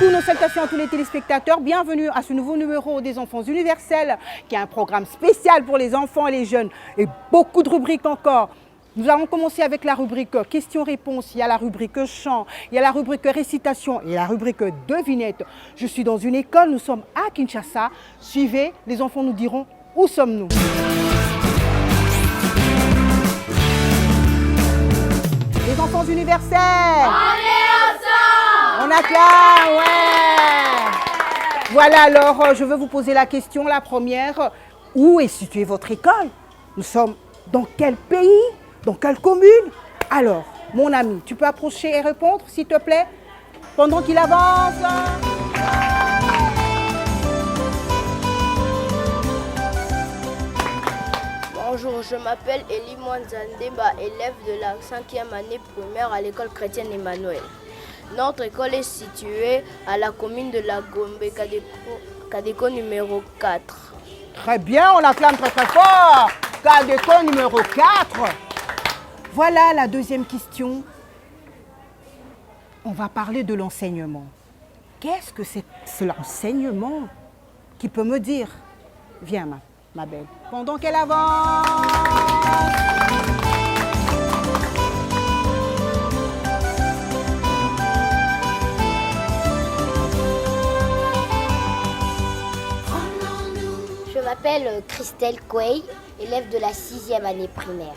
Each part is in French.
Bonjour, nos salutations à tous les téléspectateurs. Bienvenue à ce nouveau numéro des Enfants Universels, qui est un programme spécial pour les enfants et les jeunes. Et beaucoup de rubriques encore. Nous allons commencer avec la rubrique questions-réponses. Il y a la rubrique chant, il y a la rubrique récitation et la rubrique devinette. Je suis dans une école, nous sommes à Kinshasa. Suivez, les enfants nous diront où sommes-nous. Les enfants universels. On est ensemble. On acclame, ouais. Voilà, alors je veux vous poser la question, la première. Où est située votre école? Nous sommes dans quel pays? Dans quelle commune? Alors, mon ami, tu peux approcher et répondre, s'il te plaît, pendant qu'il avance. Bonjour, je m'appelle Elie Mwanzandeba, élève de la 5e année primaire à l'école chrétienne Emmanuel. Notre école est située à la commune de la Gombe, Kadeko numéro 4. Très bien, on acclame très très fort. Kadeko numéro 4. Voilà la deuxième question. On va parler de l'enseignement. Qu'est-ce que c'est l'enseignement? Qui peut me dire? Viens, ma belle. Pendant qu'elle avance. Je m'appelle Christelle Couey, élève de la 6e année primaire.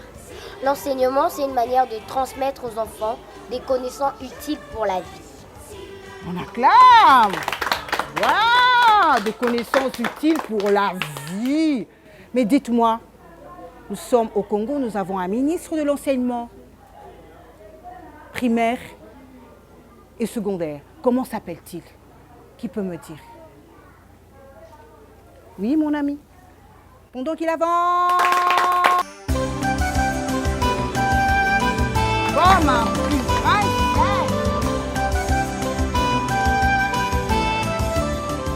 L'enseignement, c'est une manière de transmettre aux enfants des connaissances utiles pour la vie. On acclame. Waouh, des connaissances utiles pour la vie. Mais dites-moi, nous sommes au Congo, nous avons un ministre de l'enseignement primaire et secondaire. Comment s'appelle-t-il? Qui peut me dire? Oui, mon ami. Pendant qu'il avance. Comme un petit prince.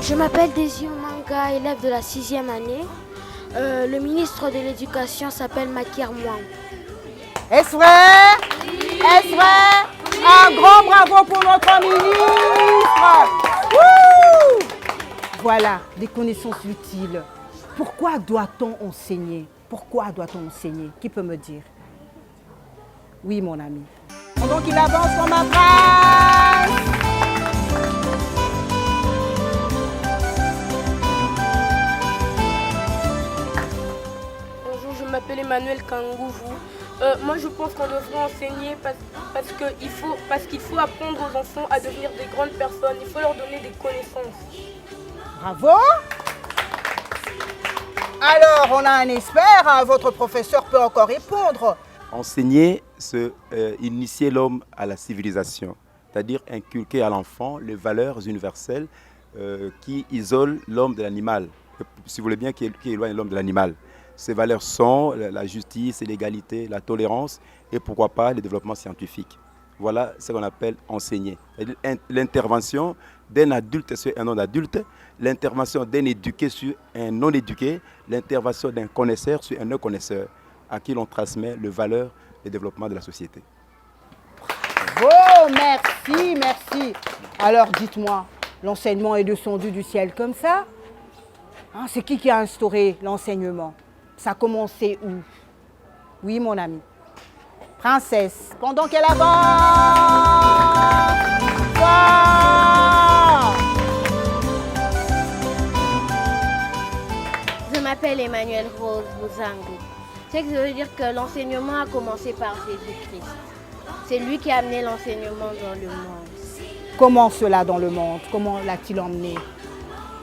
Je m'appelle Désir Manga, élève de la 6e année. Le ministre de l'Éducation s'appelle Makier Mwang. Est-ce vrai? Oui. Est-ce vrai? Oui. Un grand bravo pour notre ministre. Wouh! Voilà, des connaissances utiles. Pourquoi doit-on enseigner? Pourquoi doit-on enseigner? Qui peut me dire? Oui, mon ami. Pendant qu'il avance pour ma phrase. Bonjour, je m'appelle Emmanuel Kangouvou. Moi, je pense qu'on devrait enseigner parce qu'il faut apprendre aux enfants à devenir des grandes personnes. Il faut leur donner des connaissances. Bravo! Alors, on a un expert, votre professeur peut encore répondre. Enseigner, c'est initier l'homme à la civilisation, c'est-à-dire inculquer à l'enfant les valeurs universelles qui isolent l'homme de l'animal, si vous voulez bien, qui éloignent l'homme de l'animal. Ces valeurs sont la justice, l'égalité, la tolérance et pourquoi pas le développement scientifique. Voilà ce qu'on appelle enseigner. L'intervention d'un adulte sur un non-adulte, l'intervention d'un éduqué sur un non-éduqué, l'intervention d'un connaisseur sur un non-connaisseur, à qui l'on transmet les valeurs et le développement de la société. Bravo, merci, merci. Alors dites-moi, l'enseignement est descendu du ciel comme ça? Hein, c'est qui a instauré l'enseignement? Ça a commencé où? Oui, mon ami. Princesse, pendant qu'elle avance. Wow! Je m'appelle Emmanuel Rose Bouzangou. C'est que ça veut dire que l'enseignement a commencé par Jésus-Christ. C'est lui qui a amené l'enseignement dans le monde. Comment cela dans le monde? Comment l'a-t-il emmené?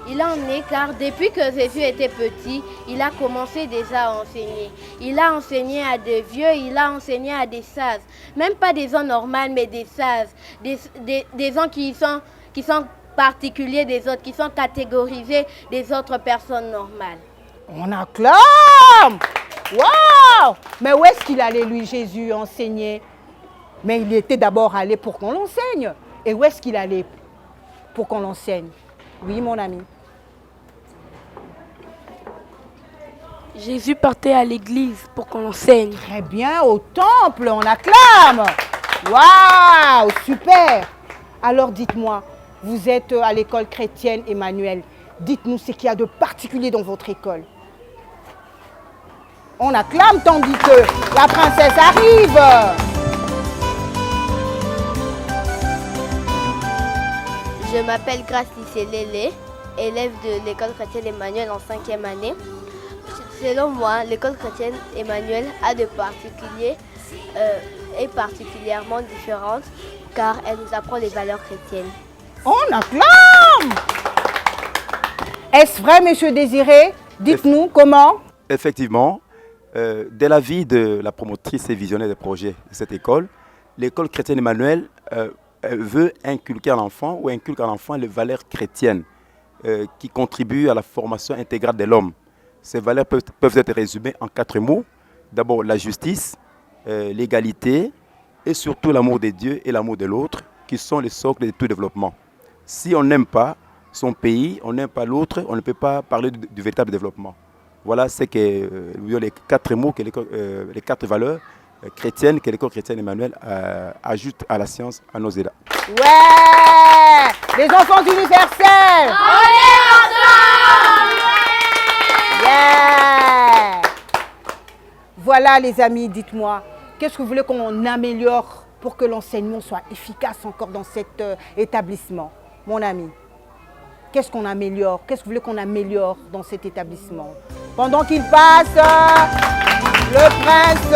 Il a emmené car depuis que Jésus était petit, il a commencé déjà à enseigner. Il a enseigné à des vieux, il a enseigné à des sages. Même pas des gens normaux, mais des sages. Des gens qui sont particuliers des autres, qui sont catégorisés des autres personnes normales. On acclame! Waouh! Mais où est-ce qu'il allait, lui, Jésus, enseigner? Mais il était d'abord allé pour qu'on l'enseigne. Et où est-ce qu'il allait pour qu'on l'enseigne? Oui, mon ami. Jésus partait à l'église pour qu'on l'enseigne. Très bien, au temple, on acclame. Waouh, super. Alors dites-moi, vous êtes à l'école chrétienne Emmanuel. Dites-nous ce qu'il y a de particulier dans votre école. On acclame tandis que la princesse arrive. Je m'appelle Grace Lissé-Lélé, élève de l'école chrétienne Emmanuel en 5e année. Selon moi, l'école chrétienne Emmanuel a de particuliers et particulièrement différente car elle nous apprend les valeurs chrétiennes. On acclame. Est-ce vrai, monsieur Désiré? Dites-nous comment. Effectivement, dès la vie de la promotrice et visionnaire des projets de cette école, l'école chrétienne Emmanuel veut inculquer à l'enfant ou inculque à l'enfant les valeurs chrétiennes qui contribuent à la formation intégrale de l'homme. Ces valeurs peuvent être résumées en 4 mots. D'abord, la justice, l'égalité et surtout l'amour de Dieu et l'amour de l'autre qui sont les socles de tout développement. Si on n'aime pas son pays, on n'aime pas l'autre, on ne peut pas parler du véritable développement. Voilà ce que les 4 mots, les 4 valeurs chrétiennes que l'école chrétienne Emmanuel ajoute à la science à nos états. Ouais! Les enfants universels! On est ensemble! Yeah! Voilà les amis, dites-moi, qu'est-ce que vous voulez qu'on améliore pour que l'enseignement soit efficace encore dans cet établissement? Mon ami, qu'est-ce qu'on améliore? Qu'est-ce que vous voulez qu'on améliore dans cet établissement? Pendant qu'il passe, le prince.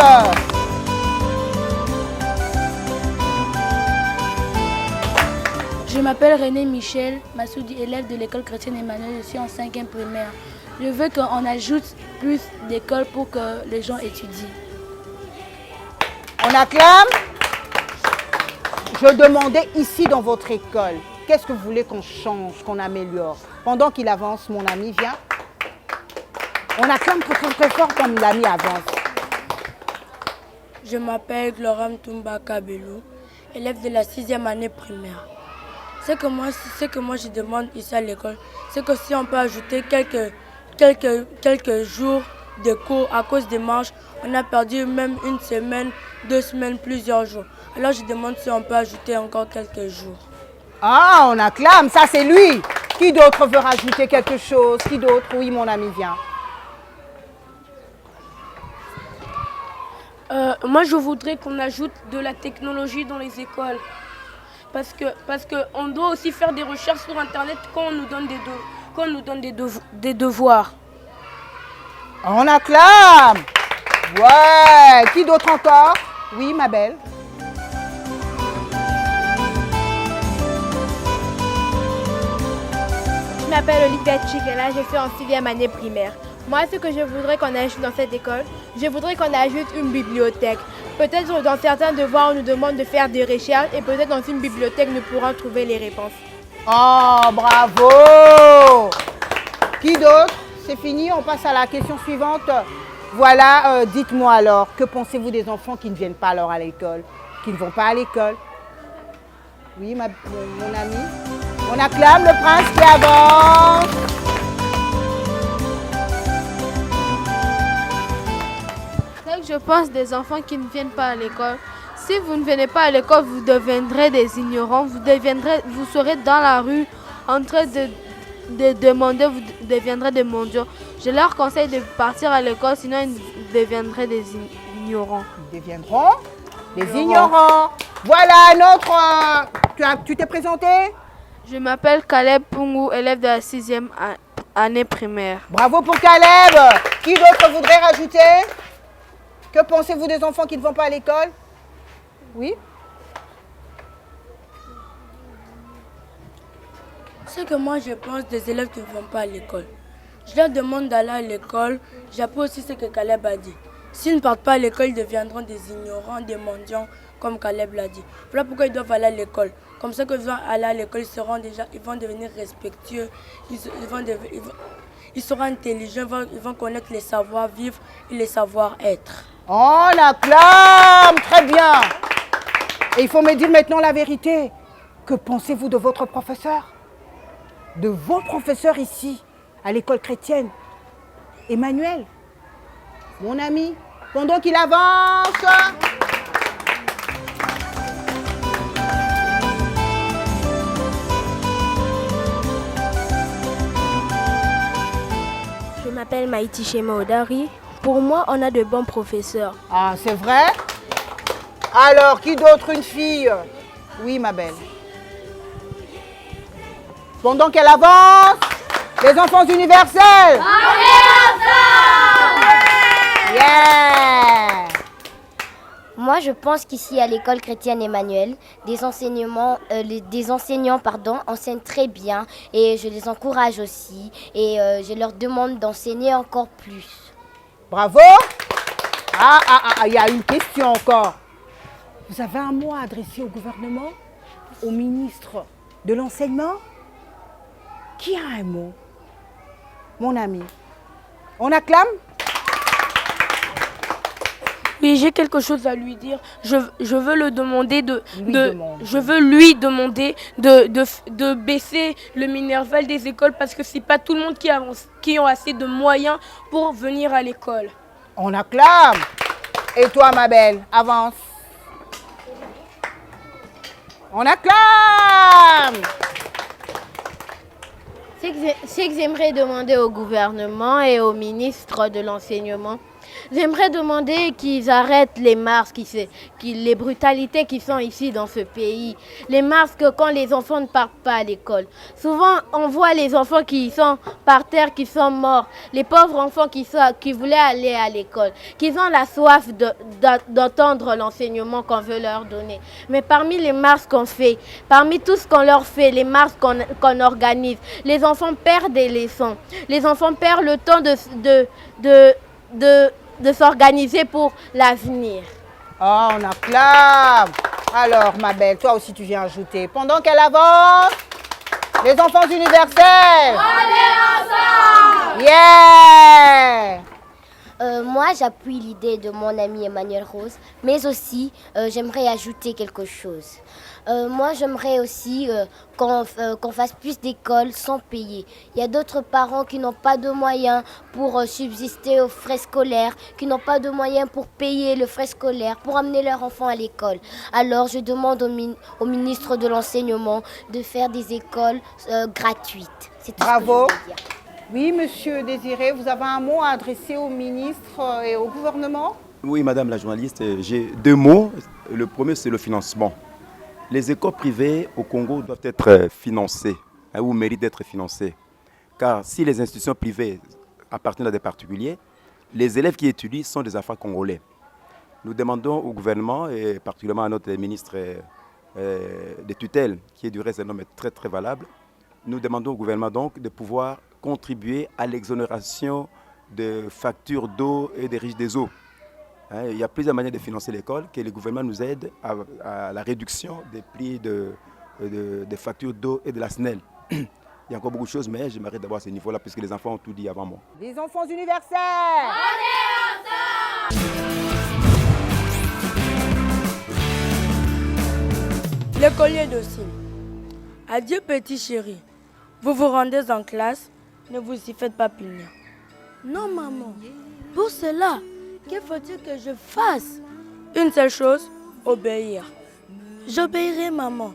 Je m'appelle René Michel Massoudi, élève de l'école chrétienne Emmanuel, je suis en 5e primaire. Je veux qu'on ajoute plus d'écoles pour que les gens étudient. On acclame. Je demandais ici dans votre école, qu'est-ce que vous voulez qu'on change, qu'on améliore? Pendant qu'il avance, mon ami, viens. On acclame très fort comme l'ami avance. Je m'appelle Gloram Toumba Kabelou, élève de la 6e année primaire. Ce que moi je demande ici à l'école, c'est que si on peut ajouter quelques jours de cours à cause des marches, on a perdu même 1 semaine, 2 semaines, plusieurs jours. Alors je demande si on peut ajouter encore quelques jours. Ah, on acclame, ça c'est lui. Qui d'autre veut rajouter quelque chose? Qui d'autre? Oui, mon ami, viens. Moi, je voudrais qu'on ajoute de la technologie dans les écoles. Parce qu'on doit aussi faire des recherches sur Internet quand on nous donne des devoirs. On acclame. Ouais. Qui d'autre encore? Oui, ma belle. Je m'appelle Olivia Chikela, je suis en 6e année primaire. Moi, ce que je voudrais qu'on ajoute dans cette école, je voudrais qu'on ajoute une bibliothèque. Peut-être dans certains devoirs, on nous demande de faire des recherches et peut-être dans une bibliothèque, nous pourrons trouver les réponses. Oh, bravo! Qui d'autre? C'est fini, on passe à la question suivante. Voilà, dites-moi alors, que pensez-vous des enfants qui ne viennent pas alors à l'école, qui ne vont pas à l'école? Oui, mon ami. On acclame le prince qui avance. Je pense des enfants qui ne viennent pas à l'école. Si vous ne venez pas à l'école, vous deviendrez des ignorants, vous serez dans la rue en train de demander, vous deviendrez des mendiants. Je leur conseille de partir à l'école, sinon ils deviendraient des ignorants. Ils deviendront des ignorants. Voilà notre... Tu t'es présenté? Je m'appelle Caleb Pungu, élève de la 6e année primaire. Bravo pour Caleb. Qui d'autre voudrait rajouter? Que pensez-vous des enfants qui ne vont pas à l'école? Oui? Ce que moi je pense des élèves qui ne vont pas à l'école. Je leur demande d'aller à l'école. J'apprends aussi ce que Caleb a dit. S'ils ne partent pas à l'école, ils deviendront des ignorants, des mendiants, comme Caleb l'a dit. Voilà pourquoi ils doivent aller à l'école. Comme ça qu'ils vont aller à l'école, ils vont devenir respectueux, ils seront intelligents, ils vont connaître les savoir-vivre et les savoir-être. On acclame, très bien. Et il faut me dire maintenant la vérité. Que pensez-vous de votre professeur? De vos professeurs ici, à l'école chrétienne Emmanuel, mon ami, pendant qu'il avance. m'appelle Maïti Shema Odari. Pour moi, on a de bons professeurs. Ah, c'est vrai? Alors, qui d'autre? Une fille? Oui, ma belle. Pendant qu'elle avance, les enfants universels. Yeah! Moi, je pense qu'ici, à l'école chrétienne Emmanuel, des enseignants enseignent très bien et je les encourage aussi et je leur demande d'enseigner encore plus. Bravo! Il y a une question encore. Vous avez un mot à adresser au gouvernement, au ministre de l'enseignement? Qui a un mot? Mon ami. On acclame? Oui, j'ai quelque chose à lui dire. Je veux le demander Je veux lui demander de baisser le minerval des écoles parce que c'est pas tout le monde qui ont assez de moyens pour venir à l'école. On acclame. Et toi, ma belle, avance. On acclame. C'est que j'aimerais demander au gouvernement et au ministre de l'enseignement, j'aimerais demander qu'ils arrêtent les marches, les brutalités qui sont ici dans ce pays. Les marches quand les enfants ne partent pas à l'école. Souvent, on voit les enfants qui sont par terre, qui sont morts. Les pauvres enfants qui voulaient aller à l'école, qui ont la soif d'entendre l'enseignement qu'on veut leur donner. Mais parmi les marches qu'on fait, parmi tout ce qu'on leur fait, les marches qu'on organise, les enfants perdent des leçons. Les enfants perdent le temps de s'organiser pour l'avenir. Oh, on acclame. Alors, ma belle, toi aussi tu viens ajouter. Pendant qu'elle avance, les enfants universels. On est ensemble! Yeah! Moi, j'appuie l'idée de mon ami Emmanuel Rose, mais aussi, j'aimerais ajouter quelque chose. Moi, j'aimerais aussi qu'on fasse plus d'écoles sans payer. Il y a d'autres parents qui n'ont pas de moyens pour subsister aux frais scolaires, qui n'ont pas de moyens pour payer le frais scolaire, pour amener leurs enfants à l'école. Alors, je demande au ministre de l'Enseignement de faire des écoles gratuites. C'est tout. Bravo. Ce que je veux dire. Oui, monsieur Désiré, vous avez un mot à adresser au ministre et au gouvernement? Oui, madame la journaliste, j'ai deux mots. Le premier, c'est le financement. Les écoles privées au Congo doivent être financées, ou méritent d'être financées. Car si les institutions privées appartiennent à des particuliers, les élèves qui étudient sont des enfants congolais. Nous demandons au gouvernement, et particulièrement à notre ministre des tutelles, qui est du reste un homme très très valable, nous demandons au gouvernement donc de pouvoir contribuer à l'exonération de factures d'eau et des riches des eaux. Il y a plusieurs manières de financer l'école, que le gouvernement nous aide à la réduction des prix des factures d'eau et de la SNEL. Il y a encore beaucoup de choses, mais j'aimerais d'abord à ce niveau-là, puisque les enfants ont tout dit avant moi. Les enfants universels. On est ensemble! L'écolier docile. Adieu petit chéri. Vous vous rendez en classe, ne vous y faites pas punir. Non maman, pour cela, que faut-il que je fasse? Une seule chose, obéir. J'obéirai maman.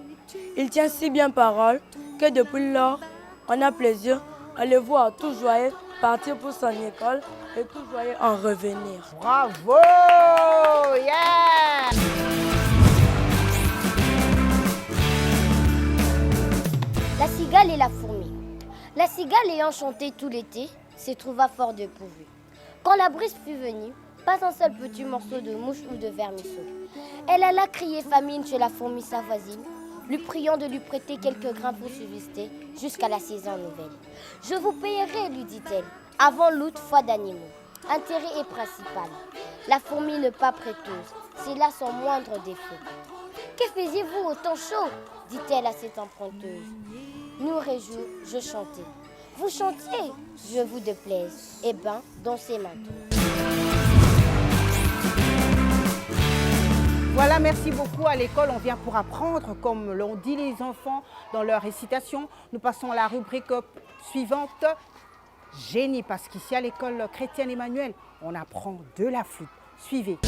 Il tient si bien parole que depuis lors, on a plaisir à le voir tout joyeux partir pour son école et tout joyeux en revenir. Bravo! Yeah! La cigale et la fourmi. La cigale ayant chanté tout l'été, se trouva fort dépourvue. Quand la brise fut venue, pas un seul petit morceau de mouche ou de vermisseau. Elle alla crier famine chez la fourmi sa voisine, lui priant de lui prêter quelques grains pour subsister jusqu'à la saison nouvelle. « Je vous payerai, lui dit-elle, avant l'août foi d'animaux. Intérêt est principal. La fourmi n'est pas prêteuse, c'est là son moindre défaut. Que faisiez-vous au temps chaud dit-elle à cette emprunteuse. Nous réjouis, je chantais. Vous chantiez, je vous déplaise. Eh ben, dansez maintenant. Voilà, merci beaucoup. À l'école, on vient pour apprendre, comme l'ont dit les enfants dans leur récitation. Nous passons à la rubrique suivante, génie, parce qu'ici à l'école chrétienne Emmanuel, on apprend de la flûte. Suivez.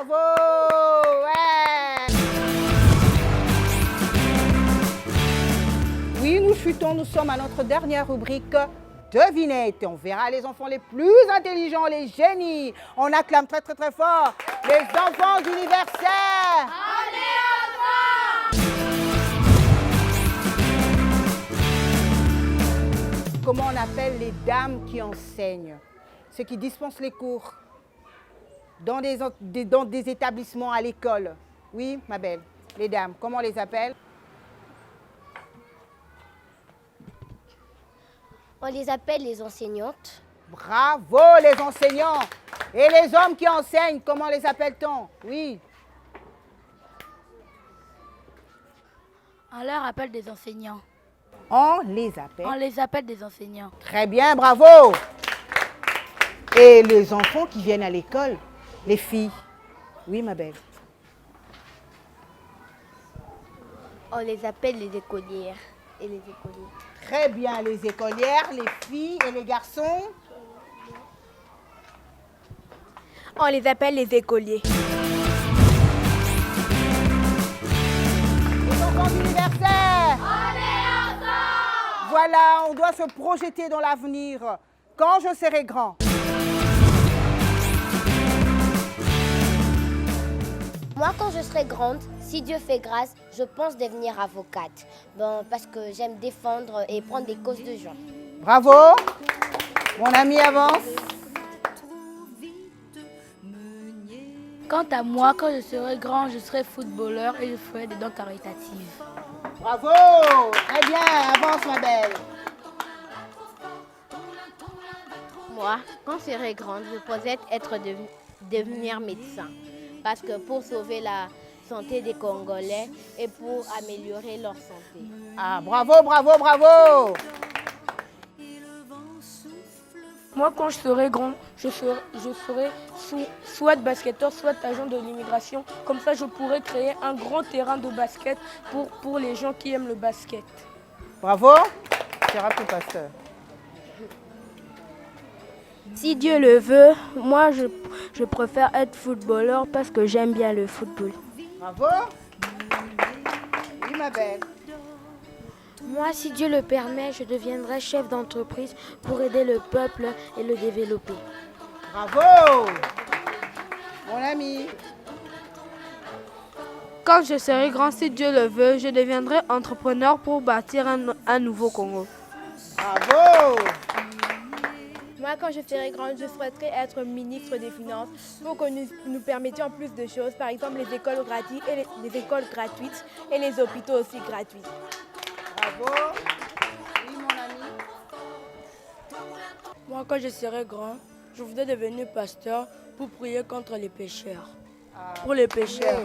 bravo. Ouais. Oui, nous chutons, nous sommes à notre dernière rubrique devinette. On verra les enfants les plus intelligents, les génies. On acclame très très très fort les enfants d'Universel. Comment on appelle les dames qui enseignent, ceux qui dispensent les cours dans des établissements à l'école? Oui, ma belle, les dames, comment on les appelle? On les appelle les enseignantes. Bravo, les enseignants. Et les hommes qui enseignent, comment les appelle-t-on? Oui. On leur appelle des enseignants. On les appelle. On les appelle des enseignants. Très bien, bravo. Et les enfants qui viennent à l'école, les filles? Oui, ma belle. On les appelle les écolières et les écoliers. Très bien, les écolières, les filles et les garçons? On les appelle les écoliers. Les enfants d'Universel. Voilà, on doit se projeter dans l'avenir. Quand je serai grand. Moi, quand je serai grande, si Dieu fait grâce, je pense devenir avocate. Bon, parce que j'aime défendre et prendre des causes de gens. Bravo. Mon ami avance. Quant à moi, quand je serai grand, je serai footballeur et je ferai des dons caritatives. Bravo. Très bien, avance ma belle. Moi, quand je serai grande, je pourrais devenir médecin. Parce que pour sauver la santé des Congolais et pour améliorer leur santé. Ah, bravo, bravo, bravo. Moi, quand je serai grand, je serai soit basketteur, soit agent de l'immigration. Comme ça, je pourrai créer un grand terrain de basket pour les gens qui aiment le basket. Bravo. Sera plus pasteur. Si Dieu le veut, moi je préfère être footballeur parce que j'aime bien le football. Bravo. Oui, ma belle. Moi, si Dieu le permet, je deviendrai chef d'entreprise pour aider le peuple et le développer. Bravo. Mon ami. Quand je serai grand, si Dieu le veut, je deviendrai entrepreneur pour bâtir un nouveau Congo. Bravo. Moi, quand je serai grande, je souhaiterais être ministre des Finances pour que nous permettions plus de choses, par exemple les écoles gratuites et les hôpitaux aussi gratuits. Bravo. Oui, mon ami. Moi, quand je serai grand, je voudrais devenir pasteur pour prier contre les pécheurs. Pour les pécheurs.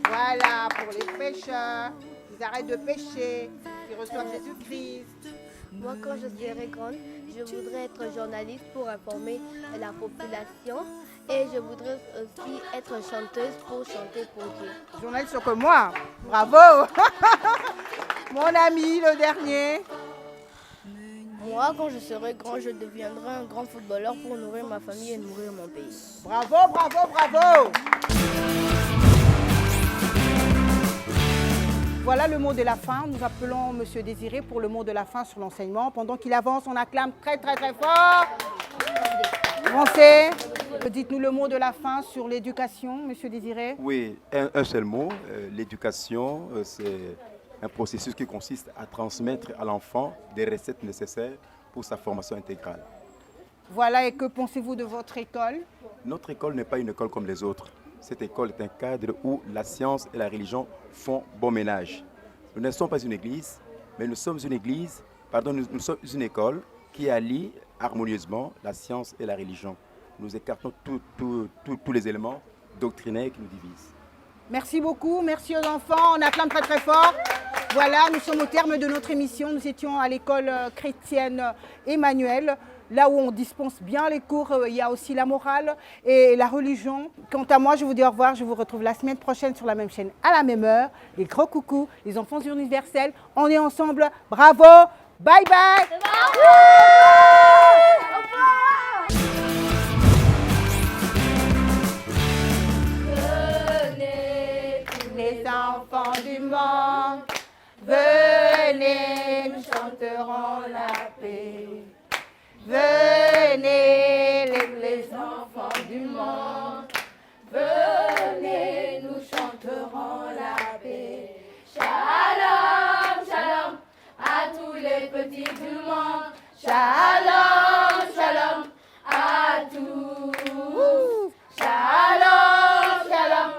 Voilà, pour les pécheurs. Ils arrêtent de pécher. Ils reçoivent Jésus-Christ. Moi, quand je serai grande, je voudrais être journaliste pour informer la population et je voudrais aussi être chanteuse pour chanter pour Dieu. Journaliste que moi. Bravo. Mon ami, le dernier. Moi, quand je serai grand, je deviendrai un grand footballeur pour nourrir ma famille et nourrir mon pays. Bravo, bravo, bravo. Voilà le mot de la fin. Nous appelons M. Désiré pour le mot de la fin sur l'enseignement. Pendant qu'il avance, on acclame très, très, très fort. Avancez. Dites-nous le mot de la fin sur l'éducation, M. Désiré. Oui, un seul mot. L'éducation, c'est un processus qui consiste à transmettre à l'enfant des recettes nécessaires pour sa formation intégrale. Voilà, et que pensez-vous de votre école? Notre école n'est pas une école comme les autres. Cette école est un cadre où la science et la religion font bon ménage. Nous ne sommes pas une église, mais nous sommes une sommes une école qui allie harmonieusement la science et la religion. Nous écartons tous les éléments doctrinaires qui nous divisent. Merci beaucoup, merci aux enfants, on acclame très très fort. Voilà, nous sommes au terme de notre émission. Nous étions à l'école chrétienne Emmanuel, là où on dispense bien les cours. Il y a aussi la morale et la religion. Quant à moi, je vous dis au revoir. Je vous retrouve la semaine prochaine sur la même chaîne, à la même heure. Les gros coucous, les enfants universels, on est ensemble. Bravo, bye bye. Au revoir. les enfants du monde. Venez, nous chanterons la paix. Venez, les enfants du monde. Venez, nous chanterons la paix. Shalom, shalom, à tous les petits du monde. Shalom, shalom, à tous. Shalom, shalom,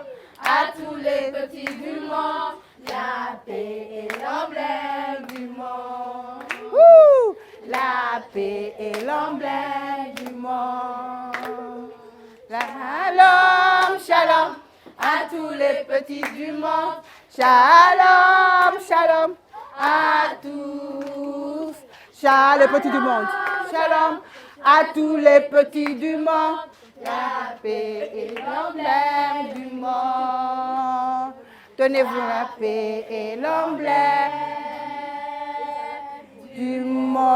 à tous les petits du monde. La paix est l'emblème du monde. La paix est l'emblème du monde. Shalom, shalom, à tous les petits du monde. Shalom, shalom, à tous. Shalom, les petits du monde. Shalom, à tous les petits du monde. La paix est l'emblème du monde. Tenez-vous, la paix est l'emblème du monde.